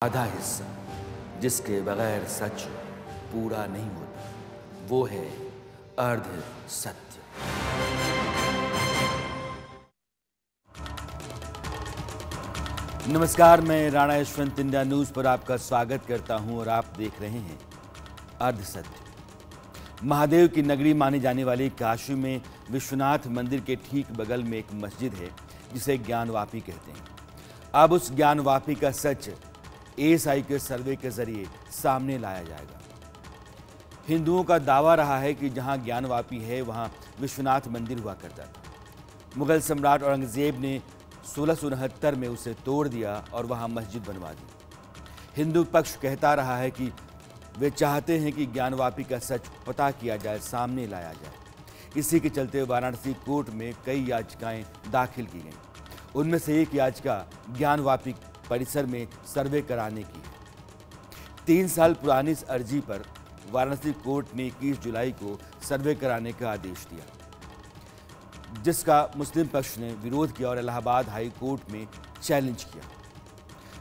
आधा हिस्सा जिसके बगैर सच पूरा नहीं होता वो है अर्ध सत्य। नमस्कार, मैं राणा यशवंत इंडिया न्यूज पर आपका स्वागत करता हूं और आप देख रहे हैं अर्ध सत्य। महादेव की नगरी मानी जाने वाली काशी में विश्वनाथ मंदिर के ठीक बगल में एक मस्जिद है जिसे ज्ञानवापी कहते हैं। अब उस ज्ञानवापी का सच एएसआई के सर्वे के जरिए सामने लाया जाएगा। हिंदुओं का दावा रहा है कि जहां ज्ञानवापी है वहां विश्वनाथ मंदिर हुआ करता था। मुगल सम्राट औरंगजेब ने 1669 में उसे तोड़ दिया और वहां मस्जिद बनवा दी। हिंदू पक्ष कहता रहा है कि वे चाहते हैं कि ज्ञानवापी का सच पता किया जाए, सामने लाया जाए। इसी के चलते वाराणसी कोर्ट में कई याचिकाएं दाखिल की गईं। उनमें से एक याचिका ज्ञानवापी परिसर में सर्वे कराने की है। 3 साल पुरानी इस अर्जी पर वाराणसी कोर्ट ने 21 जुलाई को सर्वे कराने का आदेश दिया, जिसका मुस्लिम पक्ष ने विरोध किया और इलाहाबाद हाई कोर्ट में चैलेंज किया।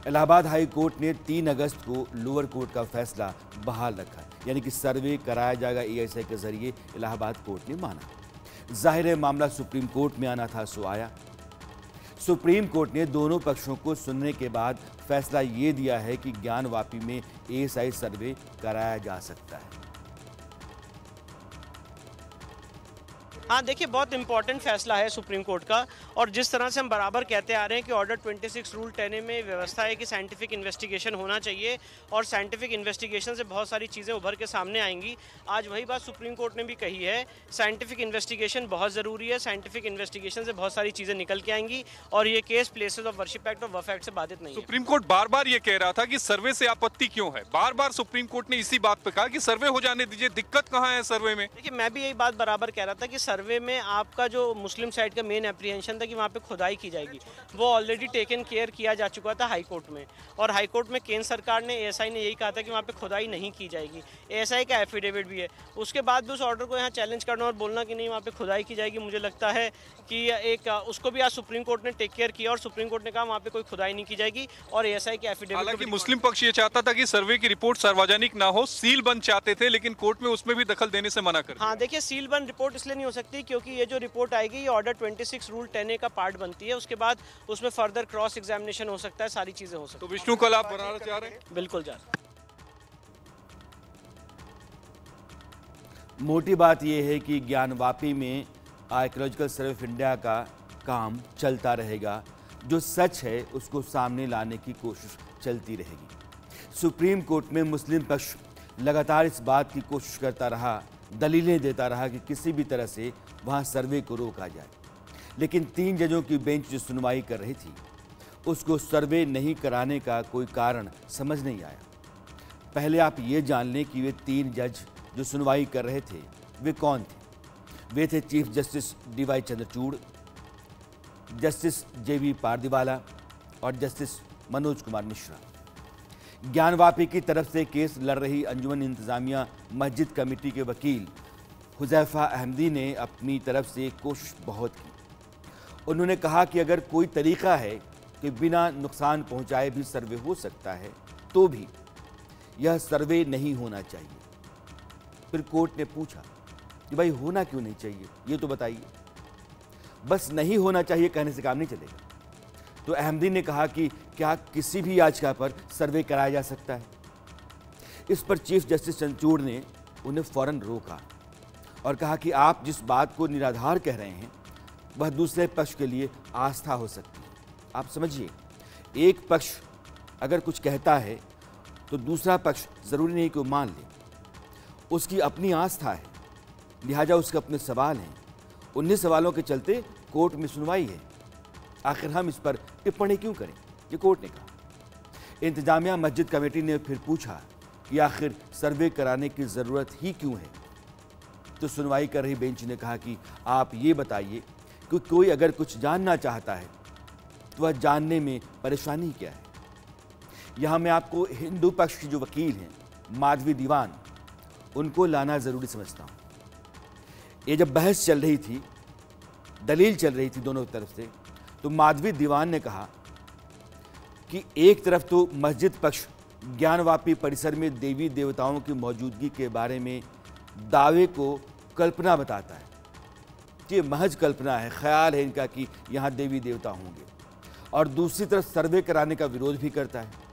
इलाहाबाद हाई कोर्ट ने 3 अगस्त को लोअर कोर्ट का फैसला बहाल रखा, यानी कि सर्वे कराया जाएगा एएसआई के जरिए। इलाहाबाद कोर्ट ने माना। जाहिर है मामला सुप्रीम कोर्ट में आना था, सो आया। सुप्रीम कोर्ट ने दोनों पक्षों को सुनने के बाद फैसला ये दिया है कि ज्ञानवापी में एएसआई सर्वे कराया जा सकता है। हाँ देखिए, बहुत इंपॉर्टेंट फैसला है सुप्रीम कोर्ट का। और जिस तरह से हम बराबर कहते आ रहे हैं कि ऑर्डर 26 रूल 10A में व्यवस्था है कि साइंटिफिक इन्वेस्टिगेशन होना चाहिए और साइंटिफिक इन्वेस्टिगेशन से बहुत सारी चीज़ें उभर के सामने आएंगी। आज वही बात सुप्रीम कोर्ट ने भी कही है, साइंटिफिक इन्वेस्टिगेशन बहुत ज़रूरी है। साइंटिफिक इन्वेस्टिगेशन से बहुत सारी चीज़ें निकल के आएंगी और ये case places of worship act और वफ एक्ट से बाधित नहीं है। सुप्रीम कोर्ट बार बार ये कह रहा था कि सर्वे से आपत्ति क्यों है। बार बार सुप्रीम कोर्ट ने इसी बात पे कहा कि सर्वे हो जाने दीजिए, दिक्कत कहाँ है सर्वे में। देखिए, मैं भी यही बात बराबर कह रहा था कि सर्वे में आपका जो मुस्लिम साइड का मेन एप्रीहेंशन था कि वहाँ पे खुदाई की जाएगी, वो ऑलरेडी टेकन केयर किया जा चुका था हाई कोर्ट में। और हाई कोर्ट में केंद्र सरकार ने, एएसआई ने यही कहा था कि वहाँ पे खुदाई नहीं की जाएगी। एएसआई का एफिडेविट भी है। उसके बाद भी उस ऑर्डर को यहाँ चैलेंज करना और बोलना कि नहीं वहाँ पे खुदाई की जाएगी, मुझे लगता है कि एक उसको भी आज सुप्रीम कोर्ट ने टेक केयर किया और सुप्रीम कोर्ट ने कहा वहाँ पे कोई खुदाई नहीं की जाएगी और एएसआई के एफिडेविट। हालांकि मुस्लिम पक्ष ये चाहता था कि सर्वे की रिपोर्ट सार्वजनिक ना हो, सील बंद चाहते थे, लेकिन कोर्ट में उसमें भी दखल देने से मना कर दिया। हाँ देखिए, सील बंद रिपोर्ट इसलिए नहीं हो सकती क्योंकि ये जो रिपोर्ट आएगी ये ऑर्डर 26 रूल 10A का पार्ट बनती है। उसके बाद उसमें फर्दर क्रॉस एग्जामिनेशन हो सकता है, सारी चीजें हो सकती तो विष्णु, कल आप बनारस जा रहे हैं? बिल्कुल जा रहे। मोटी बात यह है कि ज्ञानवापी में आर्कियोलॉजिकल सर्वे ऑफ इंडिया का काम चलता रहेगा। जो सच है उसको सामने लाने की कोशिश चलती रहेगी। सुप्रीम कोर्ट में मुस्लिम पक्ष लगातार इस बात की कोशिश करता रहा, दलीलें देता रहा कि किसी भी तरह से वहां सर्वे को रोका जाए, लेकिन 3 जजों की बेंच जो सुनवाई कर रही थी उसको सर्वे नहीं कराने का कोई कारण समझ नहीं आया। पहले आप ये जान लें कि वे 3 जज जो सुनवाई कर रहे थे वे कौन थे। वे थे chief justice DY Chandrachud, justice JB Pardiwala और जस्टिस मनोज कुमार मिश्रा। ज्ञानवापी की तरफ से केस लड़ रही अंजुमन इंतजामिया मस्जिद कमेटी के वकील हुजैफा अहमदी ने अपनी तरफ से कोशिश बहुत की। उन्होंने कहा कि अगर कोई तरीका है कि बिना नुकसान पहुंचाए भी सर्वे हो सकता है तो भी यह सर्वे नहीं होना चाहिए। फिर कोर्ट ने पूछा कि भाई होना क्यों नहीं चाहिए, ये तो बताइए। बस नहीं होना चाहिए कहने से काम नहीं चलेगा। तो अहमदी ने कहा कि क्या किसी भी याचिका पर सर्वे कराया जा सकता है। इस पर चीफ जस्टिस चंद्रचूड़ ने उन्हें फौरन रोका और कहा कि आप जिस बात को निराधार कह रहे हैं वह दूसरे पक्ष के लिए आस्था हो सकती है। आप समझिए, एक पक्ष अगर कुछ कहता है तो दूसरा पक्ष जरूरी नहीं कि वो मान ले। उसकी अपनी आस्था है, लिहाजा उसके अपने सवाल हैं। उन्हीं सवालों के चलते कोर्ट में सुनवाई है। आखिर हम इस पर टिप्पणी क्यों करें, ये कोर्ट ने कहा। इंतजामिया मस्जिद कमेटी ने फिर पूछा कि आखिर सर्वे कराने की ज़रूरत ही क्यों है। तो सुनवाई कर रही बेंच ने कहा कि आप ये बताइए कि कोई अगर कुछ जानना चाहता है तो वह जानने में परेशानी क्या है। यहाँ मैं आपको हिंदू पक्ष की जो वकील हैं माधवी दीवान, उनको लाना ज़रूरी समझता हूँ। ये जब बहस चल रही थी, दलील चल रही थी दोनों तरफ से, तो माधवी दीवान ने कहा कि एक तरफ तो मस्जिद पक्ष ज्ञानवापी परिसर में देवी देवताओं की मौजूदगी के बारे में दावे को कल्पना बताता है कि महज कल्पना है, ख्याल है इनका कि यहाँ देवी देवता होंगे, और दूसरी तरफ सर्वे कराने का विरोध भी करता है।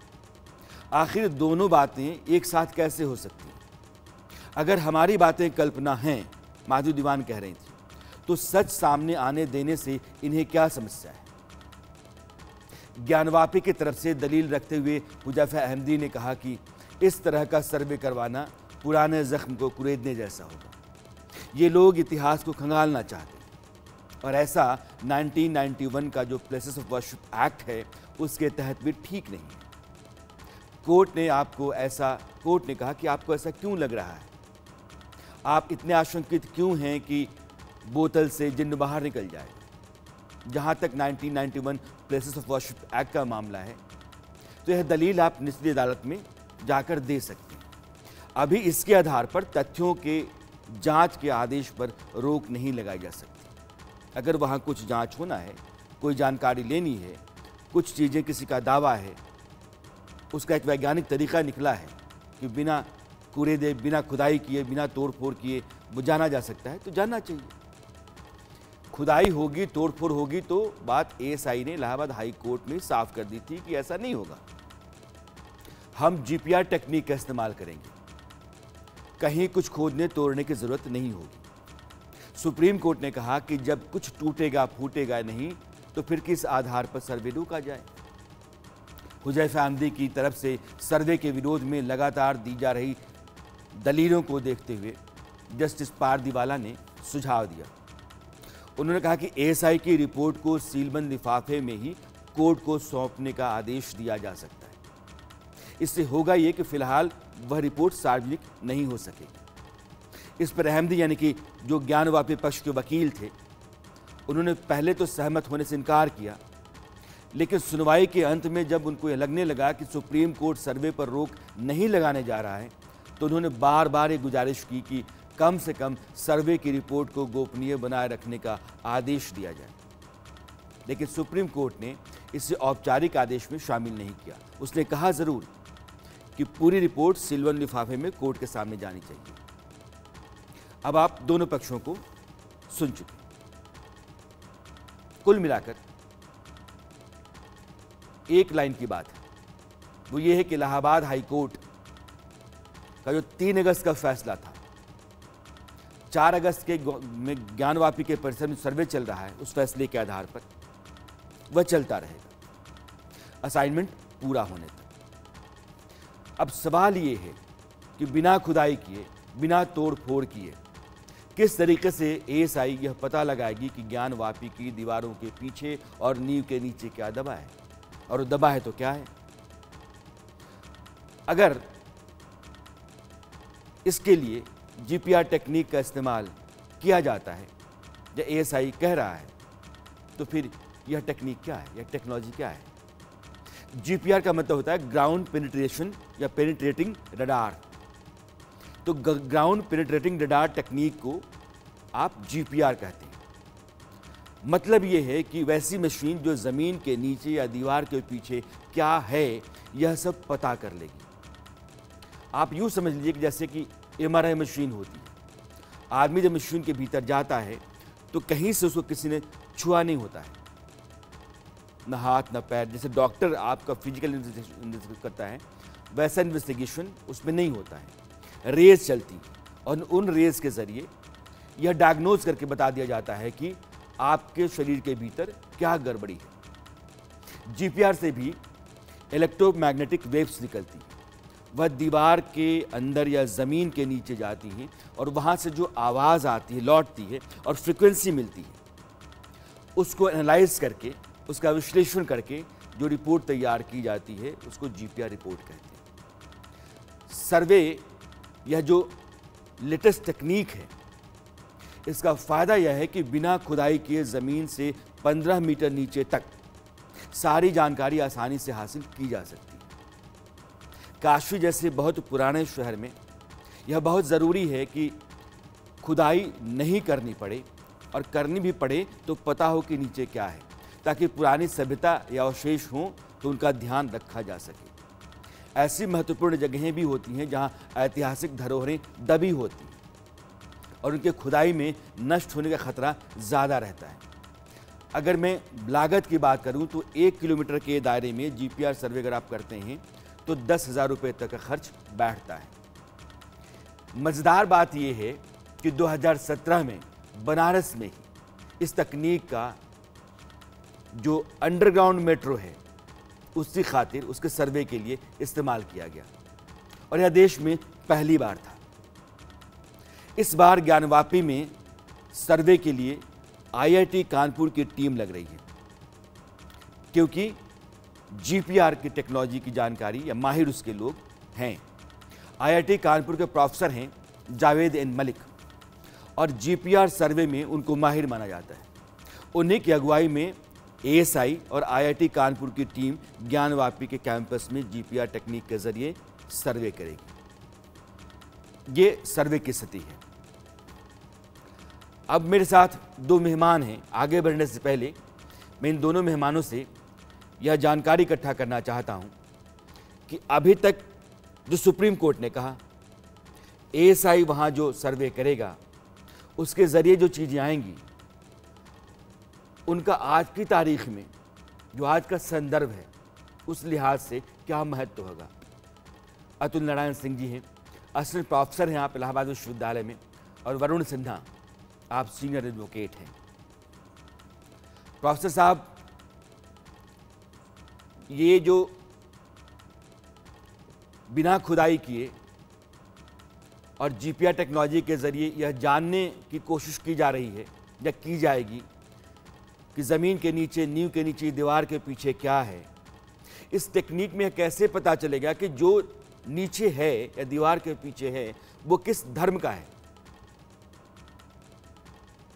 आखिर दोनों बातें एक साथ कैसे हो सकती हैं? अगर हमारी बातें कल्पना हैं, माधु दीवान कह रही थी, तो सच सामने आने देने से इन्हें क्या समस्या है? ज्ञानवापी की तरफ से दलील रखते हुए हुजैफा अहमदी ने कहा कि इस तरह का सर्वे करवाना पुराने जख्म को कुरेदने जैसा होगा। ये लोग इतिहास को खंगालना चाहते हैं, और ऐसा 1991 का जो प्लेसेस ऑफ वर्शिप एक्ट है उसके तहत भी ठीक नहीं है। कोर्ट ने कहा कि आपको ऐसा क्यों लग रहा है? आप इतने आशंकित क्यों हैं कि बोतल से जिन्न बाहर निकल जाए? जहां तक 1991 प्लेसेस ऑफ वर्शिप एक्ट का मामला है, तो यह दलील आप निचली अदालत में जाकर दे सकते हैं। अभी इसके आधार पर तथ्यों के जांच के आदेश पर रोक नहीं लगाई जा सकती। अगर वहां कुछ जांच होना है, कोई जानकारी लेनी है, कुछ चीज़ें किसी का दावा है, उसका एक वैज्ञानिक तरीका निकला है कि बिना कुरेदे, बिना खुदाई किए, बिना तोड़फोड़ किए वो जाना जा सकता है, तो जानना चाहिए। खुदाई होगी, तोड़फोड़ होगी, तो बात एएसआई ने इलाहाबाद हाई कोर्ट में साफ कर दी थी कि ऐसा नहीं होगा। हम जीपीआर टेक्निक का इस्तेमाल करेंगे, कहीं कुछ खोदने तोड़ने की जरूरत नहीं होगी। सुप्रीम कोर्ट ने कहा कि जब कुछ टूटेगा फूटेगा नहीं, तो फिर किस आधार पर सर्वे रोका जाए? हुजैफा अहमदी की तरफ से सर्वे के विरोध में लगातार दी जा रही दलीलों को देखते हुए जस्टिस पारदीवाला ने सुझाव दिया। उन्होंने कहा कि एएसआई की रिपोर्ट को सीलबंद लिफाफे में ही कोर्ट को सौंपने का आदेश दिया जा सकता है। इससे होगा ये कि फिलहाल वह रिपोर्ट सार्वजनिक नहीं हो सकेगी। इस पर अहमदी यानी कि जो ज्ञानवापी पक्ष के वकील थे, उन्होंने पहले तो सहमत होने से इनकार किया, लेकिन सुनवाई के अंत में जब उनको यह लगने लगा कि सुप्रीम कोर्ट सर्वे पर रोक नहीं लगाने जा रहा है, तो उन्होंने बार बार ये गुजारिश की कि कम से कम सर्वे की रिपोर्ट को गोपनीय बनाए रखने का आदेश दिया जाए। लेकिन सुप्रीम कोर्ट ने इसे औपचारिक आदेश में शामिल नहीं किया। उसने कहा जरूर कि पूरी रिपोर्ट सीलबंद लिफाफे में कोर्ट के सामने जानी चाहिए। अब आप दोनों पक्षों को सुन चुके। कुल मिलाकर एक लाइन की बात है, वो ये है कि इलाहाबाद हाई कोर्ट का जो 3 अगस्त का फैसला था, 4 अगस्त के में ज्ञानवापी के परिसर में सर्वे चल रहा है, उस फैसले के आधार पर वह चलता रहेगा असाइनमेंट पूरा होने तक। अब सवाल ये है कि बिना खुदाई किए, बिना तोड़ फोड़ किए किस तरीके से एएसआई यह पता लगाएगी कि ज्ञानवापी की दीवारों के पीछे और नींव के नीचे क्या दबा है, और दबा है तो क्या है। अगर इसके लिए जीपीआर टेक्निक का इस्तेमाल किया जाता है, या एएसआई कह रहा है, तो फिर यह टेक्निक क्या है, यह टेक्नोलॉजी क्या है? जीपीआर का मतलब होता है ग्राउंड पेनिट्रेशन या पेनिट्रेटिंग रडार। तो ग्राउंड पेनिट्रेटिंग रडार टेक्निक को आप जीपीआर कहते हैं। मतलब यह है कि वैसी मशीन जो जमीन के नीचे या दीवार के पीछे क्या है यह सब पता कर लेगी। आप यूं समझ लीजिए कि जैसे कि एमआरआई मशीन होती है। आदमी जब मशीन के भीतर जाता है तो कहीं से उसको किसी ने छुआ नहीं होता है, न हाथ न पैर। जैसे डॉक्टर आपका फिजिकल इन्वेस्टिगेशन करता है, वैसा इन्वेस्टिगेशन उसमें नहीं होता है। रेज चलती और उन रेज के जरिए यह डायग्नोज करके बता दिया जाता है कि आपके शरीर के भीतर क्या गड़बड़ी है। जीपीआर से भी इलेक्ट्रोमैग्नेटिक वेव्स निकलती हैं, वह दीवार के अंदर या ज़मीन के नीचे जाती हैं और वहाँ से जो आवाज़ आती है, लौटती है और फ्रिक्वेंसी मिलती है, उसको एनालाइज करके, उसका विश्लेषण करके जो रिपोर्ट तैयार की जाती है उसको जीपीआर रिपोर्ट कहते हैं। सर्वे यह जो लेटेस्ट टेक्निक है, इसका फ़ायदा यह है कि बिना खुदाई किए ज़मीन से 15 मीटर नीचे तक सारी जानकारी आसानी से हासिल की जा सकती है। काशी जैसे बहुत पुराने शहर में यह बहुत ज़रूरी है कि खुदाई नहीं करनी पड़े, और करनी भी पड़े तो पता हो कि नीचे क्या है, ताकि पुरानी सभ्यता या अवशेष हों तो उनका ध्यान रखा जा सके। ऐसी महत्वपूर्ण जगहें भी होती हैं जहां ऐतिहासिक धरोहरें दबी होती हैं और उनके खुदाई में नष्ट होने का खतरा ज़्यादा रहता है। अगर मैं लागत की बात करूं तो 1 किलोमीटर के दायरे में जीपीआर सर्वे अगर आप करते हैं तो 10,000 रुपये तक का खर्च बैठता है। मज़ेदार बात यह है कि 2017 में बनारस में ही इस तकनीक का जो अंडरग्राउंड मेट्रो है उसकी खातिर उसके सर्वे के लिए इस्तेमाल किया गया और यह देश में पहली बार था। इस बार ज्ञानवापी में सर्वे के लिए आईआईटी कानपुर की टीम लग रही है, क्योंकि जीपीआर की टेक्नोलॉजी की जानकारी या माहिर उसके लोग हैं। आईआईटी कानपुर के प्रोफेसर हैं जावेद एन मलिक और जीपीआर सर्वे में उनको माहिर माना जाता है। उन्हीं की अगुवाई में एएसआई और आईआईटी कानपुर की टीम ज्ञानवापी के कैंपस में जीपीआर टेक्निक के जरिए सर्वे करेगी। ये सर्वे की स्थिति है। अब मेरे साथ 2 मेहमान हैं। आगे बढ़ने से पहले मैं इन दोनों मेहमानों से यह जानकारी इकट्ठा करना चाहता हूं कि अभी तक जो सुप्रीम कोर्ट ने कहा एएसआई वहां जो सर्वे करेगा उसके जरिए जो चीज़ें आएंगी उनका आज की तारीख में जो आज का संदर्भ है उस लिहाज से क्या महत्व होगा। अतुल नारायण सिंह जी हैं, असिस्टेंट प्रोफेसर हैं आप इलाहाबाद विश्वविद्यालय में, और वरुण सिन्हा आप सीनियर एडवोकेट हैं। प्रोफेसर साहब, ये जो बिना खुदाई किए और जीपीआर टेक्नोलॉजी के जरिए यह जानने की कोशिश की जा रही है या की जाएगी कि ज़मीन के नीचे, नींव के नीचे, दीवार के पीछे क्या है, इस टेक्निक में कैसे पता चलेगा कि जो नीचे है या दीवार के पीछे है वो किस धर्म का है?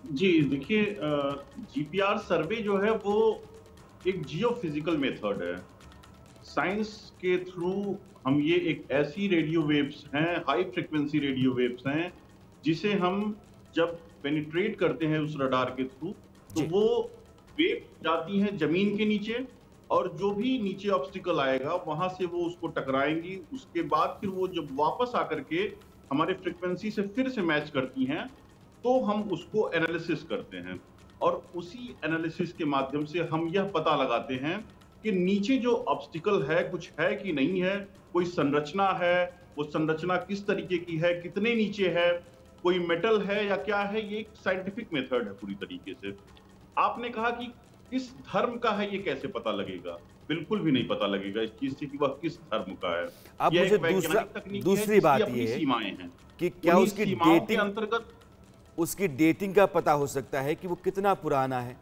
जी देखिए, जीपीआर सर्वे जो है वो एक जियोफिजिकल मेथड है। साइंस के थ्रू हम ये एक ऐसी रेडियो वेव्स हैं, हाई फ्रिक्वेंसी रेडियो वेव्स हैं, जिसे हम जब पेनिट्रेट करते हैं उस रडार के थ्रू तो वो वेव जाती हैं जमीन के नीचे और जो भी नीचे ऑब्स्टिकल आएगा वहां से वो उसको टकराएंगी। उसके बाद फिर वो जब वापस आकर के हमारे फ्रिक्वेंसी से फिर से मैच करती हैं तो हम उसको एनालिसिस करते हैं और उसी एनालिसिस के माध्यम से हम यह पता लगाते हैं कि नीचे जो ऑब्स्टिकल है कुछ है कि नहीं है, कोई संरचना है, वो संरचना किस तरीके की है, कितने नीचे है, कोई मेटल है या क्या है। ये एक साइंटिफिक मेथड है पूरी तरीके से। आपने कहा कि किस धर्म का है, ये कैसे पता लगेगा? बिल्कुल भी नहीं पता लगेगा इस चीज से कि वह किस धर्म का है। अब मुझे दूसरी बात ये है सीमाएं हैं कि क्या उसकी डेटिंग के अंतर्गत उसकी डेटिंग का पता हो सकता है कि वो कितना पुराना है?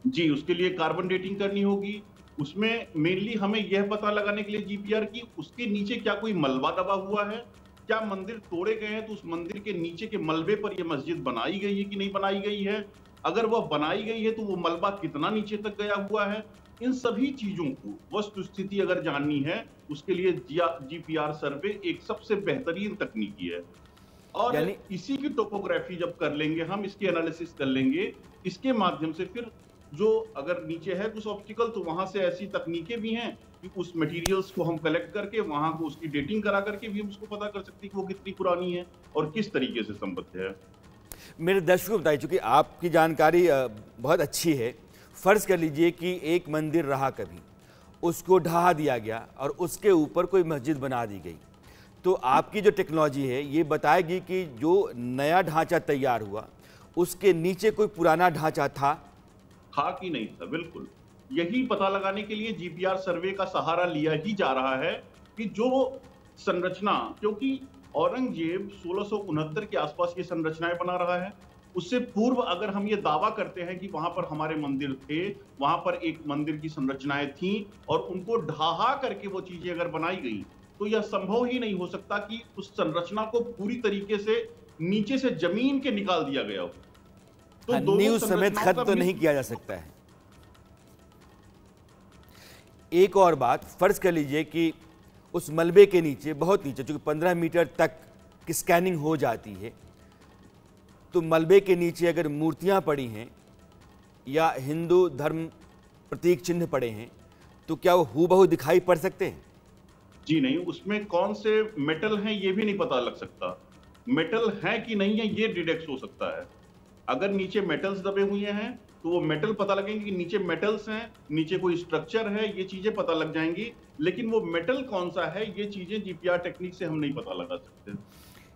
जी, उसके लिए कार्बन डेटिंग करनी होगी। उसमें मेनली हमें यह पता लगाने के लिए जीपीआर की उसके नीचे क्या कोई मलबा दबा हुआ है, क्या मंदिर तोड़े गए हैं तो उस मंदिर के नीचे के मलबे पर यह मस्जिद बनाई गई है कि नहीं बनाई गई है, अगर वह बनाई गई है तो वो मलबा कितना नीचे तक गया हुआ है। इन सभी चीजों को वस्तु स्थिति अगर जाननी है उसके लिए जीपीआर सर्वे एक सबसे बेहतरीन तकनीकी है। और इसी की टोपोग्राफी जब कर लेंगे हम, इसकी एनालिसिस कर लेंगे, इसके माध्यम से फिर जो अगर नीचे है कुछ ऑब्स्टिकल तो वहां से ऐसी तकनीकें भी हैं कि उस मटेरियल्स को हम कलेक्ट करके वहां को उसकी डेटिंग करा करके भी हम उसको पता कर सकते हैं कि वो कितनी पुरानी है और किस तरीके से संबद्ध है। मेरे दर्शकों को बताइए, चूंकि आपकी जानकारी बहुत अच्छी है। फर्ज कर लीजिए कि एक मंदिर रहा कभी, उसको ढहा दिया गया और उसके ऊपर कोई मस्जिद बना दी गई, तो आपकी जो टेक्नोलॉजी है ये बताएगी कि जो नया ढांचा तैयार हुआ उसके नीचे कोई पुराना ढांचा था कि नहीं था। बिल्कुल यही पता लगाने के लिए जीपीआर सर्वे का सहारा लिया ही जा रहा है कि जो संरचना, क्योंकि औरंगजेब 1669 के आसपास ये संरचनाएं बना रहा है, उससे पूर्व अगर हम ये दावा करते हैं कि वहां पर हमारे मंदिर थे, वहां पर एक मंदिर की संरचनाएं थी और उनको ढहा करके वो चीजें अगर बनाई गई तो यह संभव ही नहीं हो सकता कि उस संरचना को पूरी तरीके से नीचे से जमीन के निकाल दिया गया हो। तो नींव समेत खत्म तो नहीं किया जा सकता है। एक और बात, फर्ज कर लीजिए कि उस मलबे के नीचे, बहुत नीचे, चूंकि 15 मीटर तक की स्कैनिंग हो जाती है, तो मलबे के नीचे अगर मूर्तियां पड़ी हैं या हिंदू धर्म प्रतीक चिन्ह पड़े हैं तो क्या वो हूबहू दिखाई पड़ सकते हैं? जी नहीं, उसमें कौन से मेटल हैं ये भी नहीं पता लग सकता। मेटल है कि नहीं है ये डिटेक्ट हो सकता है। अगर नीचे मेटल्स दबे हुए हैं तो वो मेटल पता लगेंगे कि नीचे मेटल्स हैं, नीचे कोई स्ट्रक्चर है, ये चीजें पता लग जाएंगी। लेकिन वो मेटल कौन सा है ये चीजें जीपीआर टेक्निक से हम नहीं पता लगा सकते।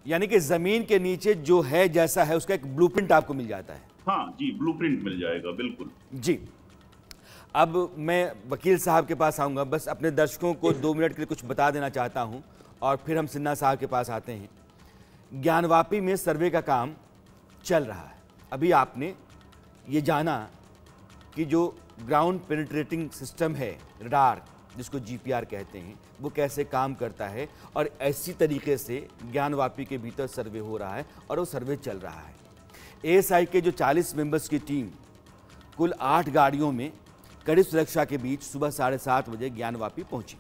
यानी कि जमीन के नीचे जो है जैसा है उसका एक ब्लूप्रिंट आपको मिल जाता है। हाँ जी, ब्लूप्रिंट मिल जाएगा, बिल्कुल जी। अब मैं वकील साहब के पास आऊंगा, बस अपने दर्शकों को 2 मिनट के लिए कुछ बता देना चाहता हूं और फिर हम सिन्हा साहब के पास आते हैं। ज्ञानवापी में सर्वे का काम चल रहा है। अभी आपने ये जाना कि जो ग्राउंड पेनिट्रेटिंग सिस्टम है, रडार जिसको जीपीआर कहते हैं, वो कैसे काम करता है और ऐसी तरीके से ज्ञानवापी के भीतर सर्वे हो रहा है और वो सर्वे चल रहा है। एएसआई के जो 40 मेंबर्स की टीम कुल 8 गाड़ियों में कड़ी सुरक्षा के बीच सुबह 7:30 बजे ज्ञानवापी पहुंची।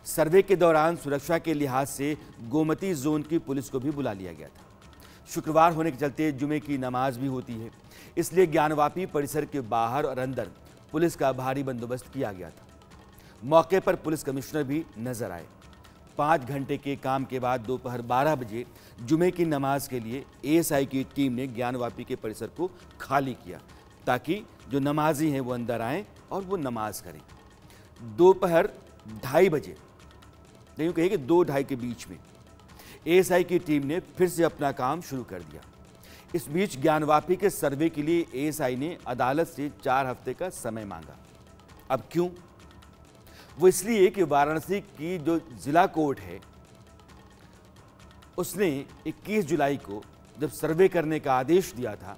सर्वे के दौरान सुरक्षा के लिहाज से गोमती जोन की पुलिस को भी बुला लिया गया था। शुक्रवार होने के चलते जुमे की नमाज भी होती है, इसलिए ज्ञानवापी परिसर के बाहर और अंदर पुलिस का भारी बंदोबस्त किया गया था। मौके पर पुलिस कमिश्नर भी नजर आए। 5 घंटे के काम के बाद दोपहर 12 बजे जुमे की नमाज के लिए एएसआई की टीम ने ज्ञानवापी के परिसर को खाली किया ताकि जो नमाजी हैं वो अंदर आएं और वो नमाज करें। दोपहर 2:30 बजे, यूँ कहिए कि 2-2:30 के बीच में एएसआई की टीम ने फिर से अपना काम शुरू कर दिया। इस बीच ज्ञानवापी के सर्वे के लिए एएसआई ने अदालत से 4 हफ्ते का समय मांगा। अब क्यों? वो इसलिए कि वाराणसी की जो जिला कोर्ट है उसने 21 जुलाई को जब सर्वे करने का आदेश दिया था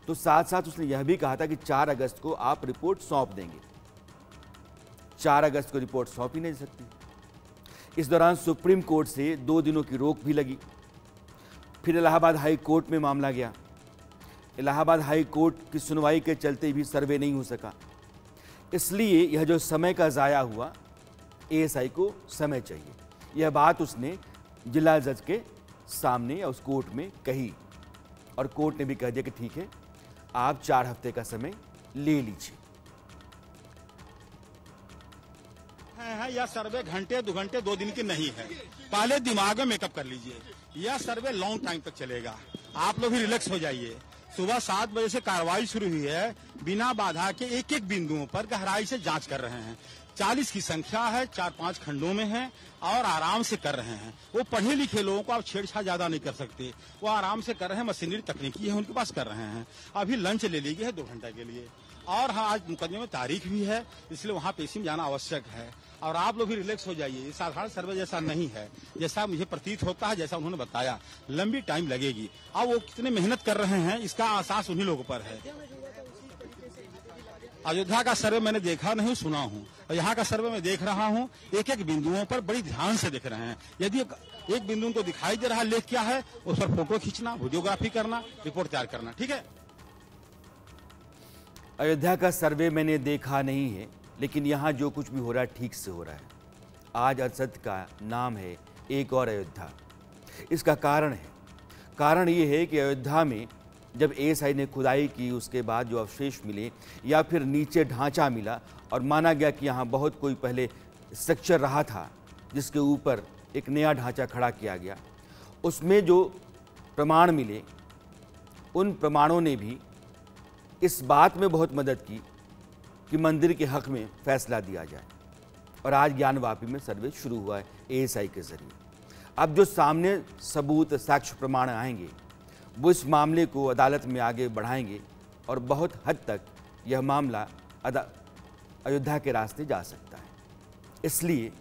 तो साथ साथ उसने यह भी कहा था कि 4 अगस्त को आप रिपोर्ट सौंप देंगे। 4 अगस्त को रिपोर्ट सौंप ही नहीं सकती। इस दौरान सुप्रीम कोर्ट से 2 दिनों की रोक भी लगी। फिर इलाहाबाद हाई कोर्ट में मामला गया। इलाहाबाद हाई कोर्ट की सुनवाई के चलते भी सर्वे नहीं हो सका। इसलिए यह जो समय का ज़ाया हुआ, एएसआई को समय चाहिए। यह बात उसने जिला जज के सामने या उस कोर्ट में कही और कोर्ट ने भी कह दिया कि ठीक है, आप 4 हफ्ते का समय ले लीजिए। यह सर्वे घंटे 2 घंटे 2 दिन की नहीं है। पहले दिमाग में मेकअप कर लीजिए। यह सर्वे लॉन्ग टाइम तक चलेगा। आप लोग भी रिलैक्स हो जाइए। सुबह 7 बजे से कार्रवाई शुरू हुई है। बिना बाधा के एक बिंदुओं पर गहराई से जांच कर रहे हैं। 40 की संख्या है, 4-5 खंडों में है और आराम से कर रहे हैं। वो पढ़े लिखे लोगों को आप छेड़छाड़ ज्यादा नहीं कर सकते। वो आराम से कर रहे हैं, मशीनरी तकनीकी है उनके पास, कर रहे हैं। अभी लंच ले लीजिए 2 घंटे के लिए। और हाँ, आज मुकदमे में तारीख भी है, इसलिए वहाँ पेशी में जाना आवश्यक है। और आप लोग भी रिलैक्स हो जाइए। साधारण सर्वे जैसा नहीं है, जैसा मुझे प्रतीत होता है, जैसा उन्होंने बताया। लंबी टाइम लगेगी। अब वो कितने मेहनत कर रहे हैं इसका एहसास उन्हीं लोगों पर है। अयोध्या का सर्वे मैंने देखा नहीं, सुना हूँ। और यहाँ का सर्वे मैं देख रहा हूँ, एक बिंदुओं पर बड़ी ध्यान से देख रहे हैं। यदि एक बिंदु उनको दिखाई दे रहा है, लेख क्या है, उस पर फोटो खींचना, वीडियोग्राफी करना, रिपोर्ट तैयार करना। ठीक है। अयोध्या का सर्वे मैंने देखा नहीं है, लेकिन यहाँ जो कुछ भी हो रहा है ठीक से हो रहा है। आज असद का नाम है एक और अयोध्या। इसका कारण ये है कि अयोध्या में जब एएसआई ने खुदाई की, उसके बाद जो अवशेष मिले या फिर नीचे ढांचा मिला और माना गया कि यहाँ बहुत कोई पहले स्ट्रक्चर रहा था जिसके ऊपर एक नया ढांचा खड़ा किया गया, उसमें जो प्रमाण मिले उन प्रमाणों ने भी इस बात में बहुत मदद की कि मंदिर के हक में फैसला दिया जाए। और आज ज्ञानवापी में सर्वे शुरू हुआ है एएसआई के जरिए। अब जो सामने सबूत, साक्ष्य, प्रमाण आएंगे वो इस मामले को अदालत में आगे बढ़ाएंगे और बहुत हद तक यह मामला अयोध्या के रास्ते जा सकता है। इसलिए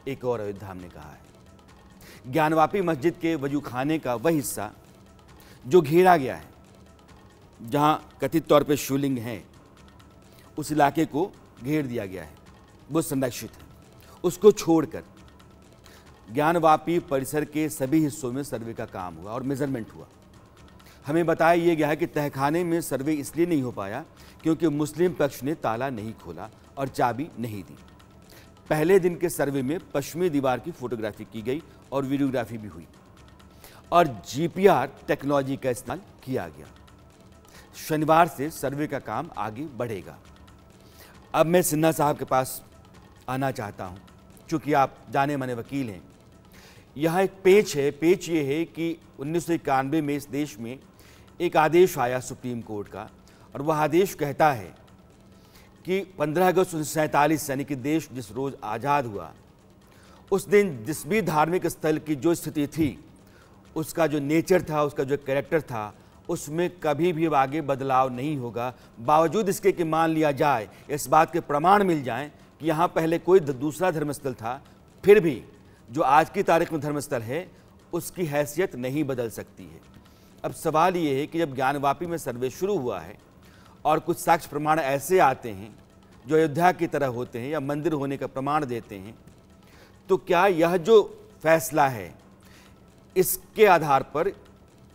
एक और अयोध्या हमने कहा है। ज्ञानवापी मस्जिद के वजूखाने का वह हिस्सा जो घेरा गया है, जहां कथित तौर पे शिवलिंग है, उस इलाके को घेर दिया गया है, वो संरक्षित है। उसको छोड़कर ज्ञानवापी परिसर के सभी हिस्सों में सर्वे का काम हुआ और मेजरमेंट हुआ। हमें बताया यह गया है कि तहखाने में सर्वे इसलिए नहीं हो पाया क्योंकि मुस्लिम पक्ष ने ताला नहीं खोला और चाबी नहीं दी। पहले दिन के सर्वे में पश्चिमी दीवार की फोटोग्राफी की गई और वीडियोग्राफी भी हुई और जीपीआर टेक्नोलॉजी का इस्तेमाल किया गया। शनिवार से सर्वे का काम आगे बढ़ेगा। अब मैं सिन्हा साहब के पास आना चाहता हूं, चूंकि आप जाने माने वकील हैं। यहाँ एक पेच है, पेच ये है कि 1991 में इस देश में एक आदेश आया सुप्रीम कोर्ट का, और वह आदेश कहता है कि 15 अगस्त 1947 यानी कि देश जिस रोज़ आज़ाद हुआ, उस दिन जिस भी धार्मिक स्थल की जो स्थिति थी, उसका जो नेचर था, उसका जो कैरेक्टर था, उसमें कभी भी आगे बदलाव नहीं होगा। बावजूद इसके कि मान लिया जाए, इस बात के प्रमाण मिल जाएं कि यहाँ पहले कोई दूसरा धर्मस्थल था, फिर भी जो आज की तारीख में धर्मस्थल है उसकी हैसियत नहीं बदल सकती है। अब सवाल ये है कि जब ज्ञानवापी में सर्वे शुरू हुआ है और कुछ साक्ष्य प्रमाण ऐसे आते हैं जो अयोध्या की तरह होते हैं या मंदिर होने का प्रमाण देते हैं, तो क्या यह जो फैसला है इसके आधार पर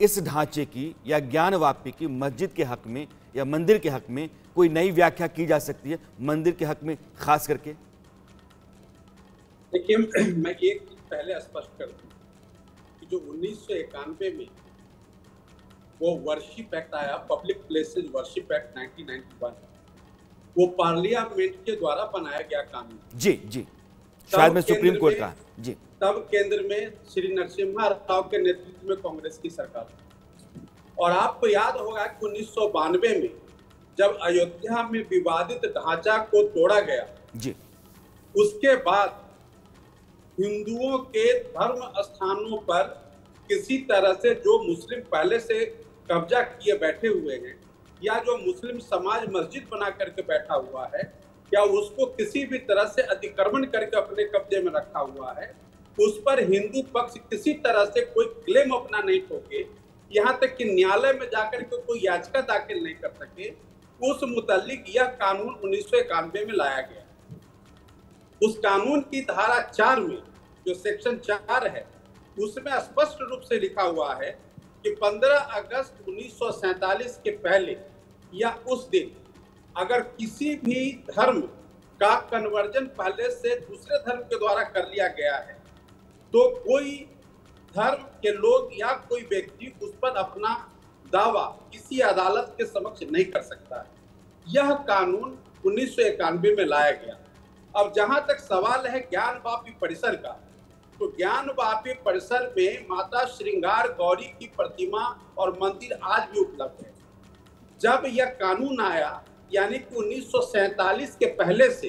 इस ढांचे की या ज्ञानवापी की मस्जिद के हक में या मंदिर के हक में कोई नई व्याख्या की जा सकती है, मंदिर के हक में खास करके? देखिए, मैं एक चीज पहले स्पष्ट कर दूं कि जो 1991 में वो वर्शिप एक्ट आया, पब्लिक प्लेसेज वर्शिप एक्ट 1991, वो पार्लियामेंट के द्वारा बनाया गया कानून। जी जी, शायद मैं सुप्रीम कोर्ट का। जी, तब केंद्र में श्री नरसिम्हा राव के नेतृत्व में कांग्रेस की सरकार, और आपको याद होगा कि 1992 में जब अयोध्या में विवादित ढांचा को तोड़ा गया जी, उसके बाद हिंदुओं के धर्म स्थानों पर किसी तरह से जो मुस्लिम पहले से कब्जा किए बैठे हुए हैं या जो मुस्लिम समाज मस्जिद बना करके बैठा हुआ है या उसको किसी भी तरह से अतिक्रमण करके अपने कब्जे में रखा हुआ है, उस पर हिंदू पक्ष किसी तरह से कोई क्लेम अपना नहीं ठोके, यहाँ तक कि न्यायालय में जाकर के कोई याचिका दाखिल नहीं कर सके, उस मुतालिक यह कानून 1991 में लाया गया। उस कानून की धारा 4 में जो सेक्शन 4 है, उसमें स्पष्ट रूप से लिखा हुआ है कि 15 अगस्त 1947 के पहले या उस दिन अगर किसी भी धर्म का कन्वर्जन पहले से दूसरे धर्म के द्वारा कर लिया गया है तो कोई धर्म के लोग या कोई व्यक्ति उस पर अपना दावा किसी अदालत के समक्ष नहीं कर सकता है। यह कानून 1991 में लाया गया। अब जहां तक सवाल है ज्ञानवापी परिसर का, तो ज्ञानवापी परिसर में माता श्रृंगार गौरी की प्रतिमा और मंदिर आज भी उपलब्ध है। जब यह कानून आया, यानी कि 1947 के पहले से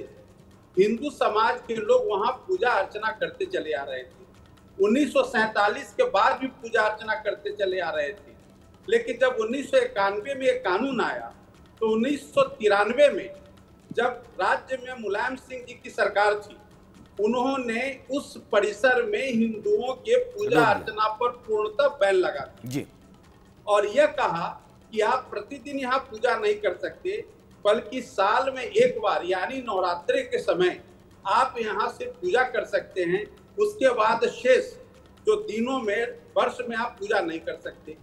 हिंदू समाज के लोग वहां पूजा अर्चना करते चले आ रहे थे। 1947 के बाद भी पूजा अर्चना करते चले आ रहे थे, लेकिन जब 1991 में एक कानून आया तो 1993 में जब राज्य में मुलायम सिंह जी की सरकार थी, उन्होंने उस परिसर में हिंदुओं के पूजा अर्चना पर पूर्णतः बैन लगा जी, और यह कहा कि आप प्रतिदिन यहाँ पूजा नहीं कर सकते, बल्कि साल में एक बार यानी नवरात्रि के समय आप यहाँ से पूजा कर सकते हैं। उसके बाद शेष जो दिनों में वर्ष में आप पूजा नहीं कर सकते।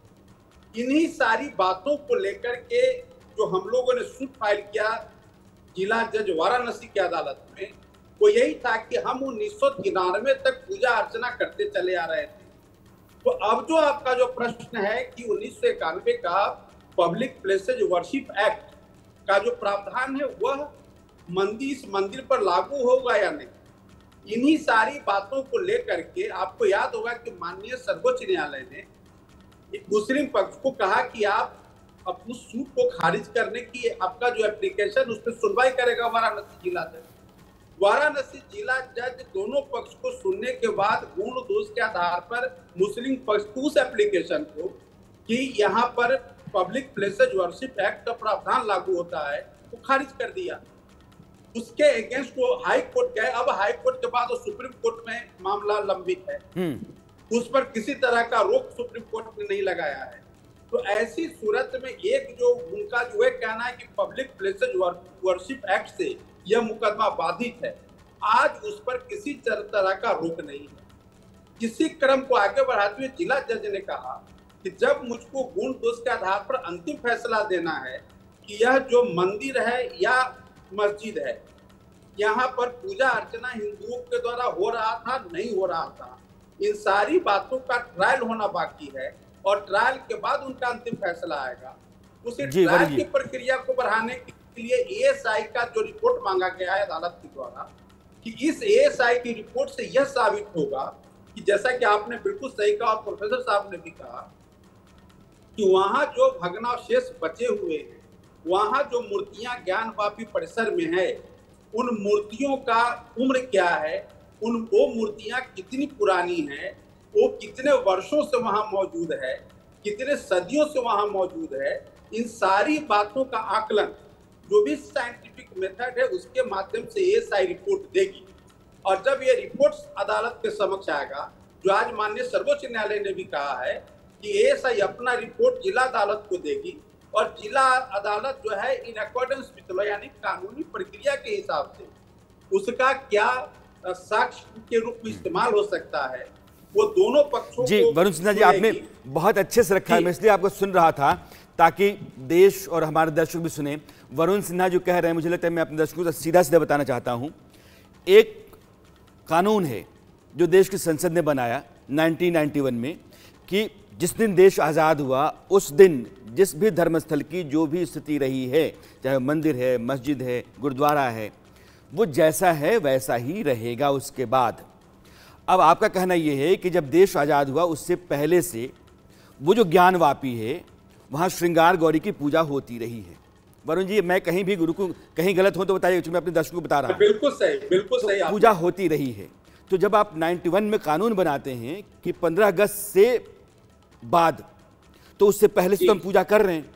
इन्हीं सारी बातों को लेकर के जो हम लोगों ने सूट फाइल किया जिला जज वाराणसी की अदालत में, वो यही था कि हम 1993 तक पूजा अर्चना करते चले आ रहे थे। तो अब जो आपका जो प्रश्न है कि 1991 का पब्लिक प्लेसेज वर्शिप एक्ट का जो प्रावधान है वह इस मंदिर पर लागू होगा या नहीं, इन्हीं सारी बातों को लेकर के आपको याद होगा कि माननीय सर्वोच्च न्यायालय ने मुस्लिम पक्ष को कहा कि आप अब उस सूट को खारिज करने की आपका जो एप्लीकेशन उस पर सुनवाई करेगा वाराणसी जिला जज। वाराणसी जिला जज दोनों पक्ष को सुनने के बाद गुण दोष के आधार पर मुस्लिम पक्ष को उस एप्लीकेशन को कि यहाँ पर पब्लिक प्लेसेज वर्शिप एक्ट का प्रावधान लागू होता है वो खारिज कर दिया। उसके अगेंस्ट वो हाई कोर्ट गए। अब हाई कोर्ट के बाद वो सुप्रीम कोर्ट में मामला लंबित है, उस पर किसी तरह का रोक सुप्रीम कोर्ट ने नहीं लगाया है। तो ऐसी सूरत में एक जो उनका जो है कहना है कि पब्लिक प्लेसेज वर्शिप एक्ट से यह मुकदमा बाधित है, आज उस पर किसी तरह का रोक नहीं है। इसी क्रम को आगे बढ़ाते हुए जिला जज ने कहा कि जब मुझको गुण दोष के आधार पर अंतिम फैसला देना है कि यह जो मंदिर है या मस्जिद है, यहाँ पर पूजा अर्चना हिंदुओं के द्वारा हो रहा था नहीं हो रहा था, इन सारी बातों का ट्रायल होना बाकी है और ट्रायल के बाद उनका अंतिम फैसला आएगा। उसी ट्रायल की प्रक्रिया को बढ़ाने के लिए एएसआई का जो रिपोर्ट मांगा गया है अदालत के द्वारा, कि इस एएसआई की रिपोर्ट से यह साबित होगा कि जैसा कि आपने बिल्कुल सही कहा और प्रोफेसर साहब ने भी कहा कि वहां जो भग्नावशेष बचे हुए हैं, वहां जो मूर्तियां ज्ञानवापी परिसर में है, उन मूर्तियों का उम्र क्या है, वो मूर्तियां कितनी पुरानी हैं, वो कितने वर्षों से वहां मौजूद है, कितने सदियों से वहां मौजूद है, इन सारी बातों का आकलन जो भी साइंटिफिक मेथड है उसके माध्यम से एएसआई रिपोर्ट देगी। और जब ये रिपोर्ट अदालत के समक्ष आएगा, जो आज माननीय सर्वोच्च न्यायालय ने भी कहा है कि एएसआई अपना रिपोर्ट जिला अदालत को देगी और जिला अदालत जो है इन अकॉर्डेंस विद लॉ यानी कानूनी प्रक्रिया के हिसाब से उसका क्या साक्ष्य के रूप में इस्तेमाल हो सकता है, वो दोनों पक्षों जी वरुण सिन्हा जी, आपने बहुत अच्छे से रखा है, मैं इसलिए आपको सुन रहा था ताकि देश और हमारे दर्शक भी सुने। वरुण सिन्हा जो कह रहे हैं, मुझे लगता है मैं अपने दर्शकों को सीधा सीधा बताना चाहता हूं। एक कानून है जो देश की संसद ने बनाया 1991 में कि जिस दिन देश आज़ाद हुआ उस दिन जिस भी धर्मस्थल की जो भी स्थिति रही है, चाहे मंदिर है, मस्जिद है, गुरुद्वारा है, वो जैसा है वैसा ही रहेगा उसके बाद। अब आपका कहना यह है कि जब देश आज़ाद हुआ उससे पहले से वो जो ज्ञानवापी है वहाँ श्रृंगार गौरी की पूजा होती रही है। वरुण जी, मैं कहीं भी गुरु को कहीं गलत हो तो बताइए, मैं अपने दर्शकों को बता रहा हूँ। बिल्कुल सही, बिल्कुल सही। तो पूजा होती रही है। तो जब आप 91 में कानून बनाते हैं कि 15 अगस्त से बाद, तो उससे पहले से तो हम पूजा कर रहे हैं,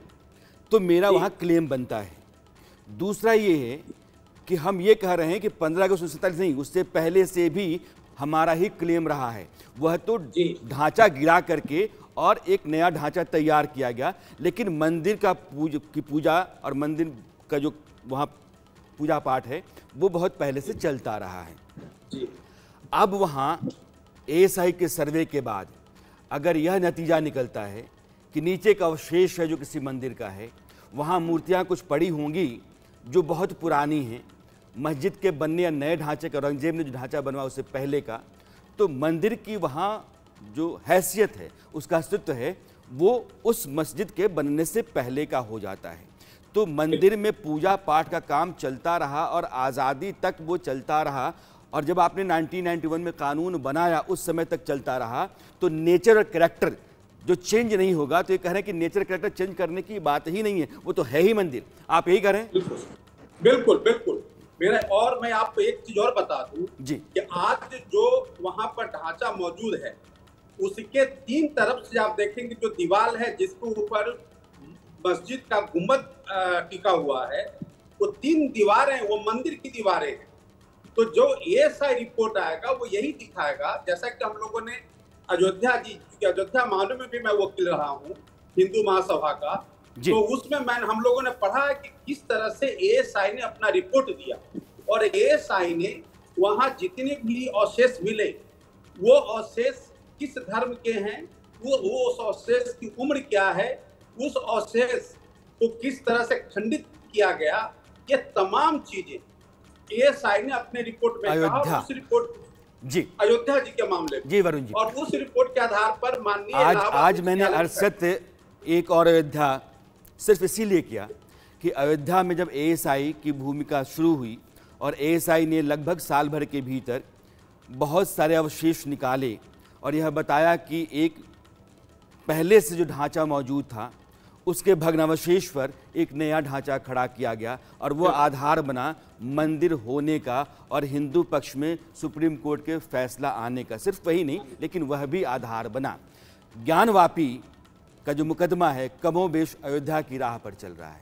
तो मेरा वहाँ क्लेम बनता है। दूसरा ये है कि हम ये कह रहे हैं कि 15 अगस्त 1947 नहीं, उससे पहले से भी हमारा ही क्लेम रहा है। वह तो ढांचा गिरा करके और एक नया ढांचा तैयार किया गया, लेकिन मंदिर का पूजा और मंदिर का जो वहाँ पूजा पाठ है वो बहुत पहले से चलता रहा है। अब वहाँ एएसआई के सर्वे के बाद अगर यह नतीजा निकलता है कि नीचे का अवशेष है जो किसी मंदिर का है, वहाँ मूर्तियाँ कुछ पड़ी होंगी जो बहुत पुरानी हैं, मस्जिद के बनने या नए ढांचे का, औरंगजेब ने जो ढांचा बनवाया उससे पहले का, तो मंदिर की वहाँ जो हैसियत है, उसका अस्तित्व है, वो उस मस्जिद के बनने से पहले का हो जाता है। तो मंदिर में पूजा पाठ का काम चलता रहा और आज़ादी तक वो चलता रहा। और जब आपने 1991 में कानून बनाया उस समय तक चलता रहा। तो नेचर और कैरेक्टर जो चेंज नहीं होगा, तो ये कह रहे हैं कि नेचर कैरेक्टर चेंज करने की बात ही नहीं है, वो तो है ही मंदिर। आप यही कह रहे हैं? बिल्कुल बिल्कुल। मेरा और मैं आपको एक चीज और बता दूं जी कि आज जो वहां पर ढांचा मौजूद है उसके तीन तरफ से आप देखेंगे जो दीवार है जिसके ऊपर मस्जिद का गुंबद टिका हुआ है, वो तीन दीवारें वो मंदिर की दीवारें हैं। तो जो एएसआई रिपोर्ट आएगा वो यही दिखाएगा, जैसा कि हम लोगों ने अयोध्या जी, क्योंकि अयोध्या मामले में भी मैं वकील रहा हूँ हिंदू महासभा का, तो उसमें हम लोगों ने पढ़ा है कि किस तरह से एएसआई ने अपना रिपोर्ट दिया और एएसआई ने वहां जितने भी अवशेष मिले वो अवशेष किस धर्म के हैं, वो उस अवशेष की उम्र क्या है, उस अवशेष को किस तरह से खंडित किया गया, ये तमाम चीजें एएसआई ने अपने रिपोर्ट में कहा। उस रिपोर्ट जी अयोध्या जी के मामले में जी वरुण जी, और उस रिपोर्ट के आधार पर माननीय आज मैंने अरसत एक और अयोध्या सिर्फ इसीलिए किया कि अयोध्या में जब एएसआई की भूमिका शुरू हुई और एएसआई ने लगभग साल भर के भीतर बहुत सारे अवशेष निकाले और यह बताया कि एक पहले से जो ढांचा मौजूद था उसके भग्नावशेष पर एक नया ढांचा खड़ा किया गया और वो आधार बना मंदिर होने का और हिंदू पक्ष में सुप्रीम कोर्ट के फैसला आने का। सिर्फ वही नहीं, लेकिन वह भी आधार बना। ज्ञानवापी का जो मुकदमा है कमोबेश अयोध्या की राह पर चल रहा है।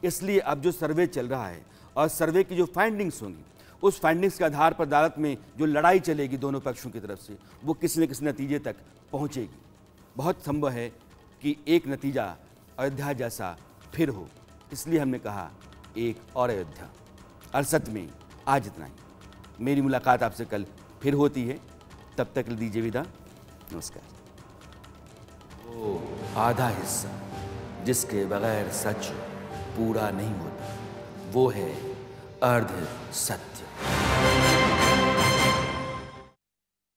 इसलिए अब जो सर्वे चल रहा है और सर्वे की जो फाइंडिंग्स होंगी, उस फाइंडिंग्स के आधार पर अदालत में जो लड़ाई चलेगी दोनों पक्षों की तरफ से, वो किसी न किसी नतीजे तक पहुंचेगी। बहुत संभव है कि एक नतीजा अयोध्या जैसा फिर हो, इसलिए हमने कहा एक और अयोध्या। अरसत में आज इतना ही। मेरी मुलाकात आपसे कल फिर होती है, तब तक दीजिए विदा। नमस्कार। वो आधा हिस्सा जिसके बगैर सच पूरा नहीं होता, वो है अर्ध सत्य।